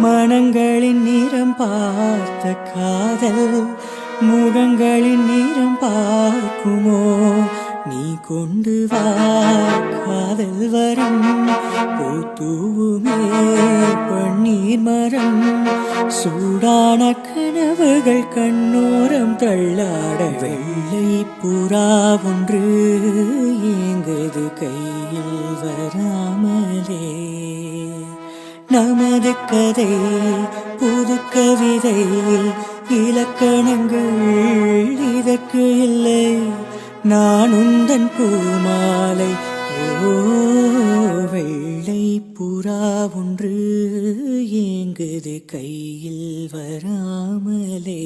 மனங்களின் நிறம் பார்த்த காதல் முகங்களின் நிறம் பார்க்குமோ? நீ கொண்டு வா காதல் வரம் பூத்தூவுமே பன்னீர் மரம் சூடான கனவுகள் கண்ணோரம் தள்ளாட வெள்ளை புறா ஒன்று ஏங்குது கையில் வராமலே. நமது கதை புது கவிதை இலக்கணங்கள் இதற்கு இல்லை. நான் உந்தன் பூமாலை ஓ வெள்ளை புறா ஒன்று ஏங்குது கையில் வராமலே.